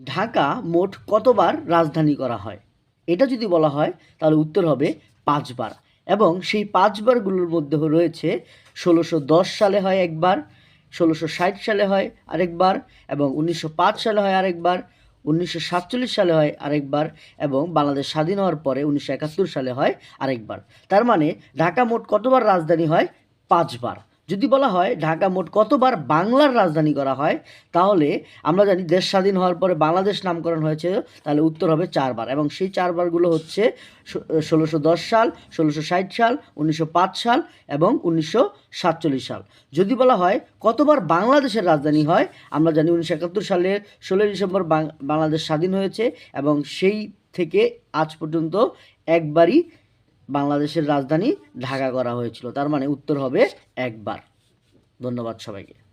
ঢাকা মোট কতবার রাজধানী করা হয়? এটা যদি বলা হয় তাহলে উত্তর হবে ৫ বার এবং সেই ৫ বারগুলোর মধ্যে রয়েছে ১৬১০ সালে হয় একবার, ১৬৬০ সালে হয় আরেকবার এবং ১৯০৫ সালে হয় আরেকবার, ১৯৪৭ সালে হয় আরেকবার এবং বাংলাদেশ স্বাধীন হওয়ার পরে ১৯৭১ সালে হয় আরেকবার। তার মানে ঢাকা মোট কতবার রাজধানী হয়? ৫ বার। যদি বলা হয় ঢাকা মোট কতবার বাংলার রাজধানী করা হয় তাহলে আমরা জানি দেশ স্বাধীন হওয়ার পরে বাংলাদেশ নামকরণ হয়েছে, তাহলে উত্তর হবে ৪ বার এবং সেই ৪ বারগুলো হচ্ছে ১৬১০ সাল, ১৬৬০ সাল, ১৯০৫ সাল এবং ১৯৪৭ সাল। যদি বলা হয় কতবার বাংলাদেশের রাজধানী হয়, আমরা জানি ১৯৭১ সালের ১৬ই ডিসেম্বর বাংলাদেশ স্বাধীন হয়েছে এবং সেই থেকে আজ পর্যন্ত একবারই বাংলাদেশের রাজধানী ঢাকা করা হয়েছিল। তার মানে উত্তর হবে একবার। ধন্যবাদ সবাইকে।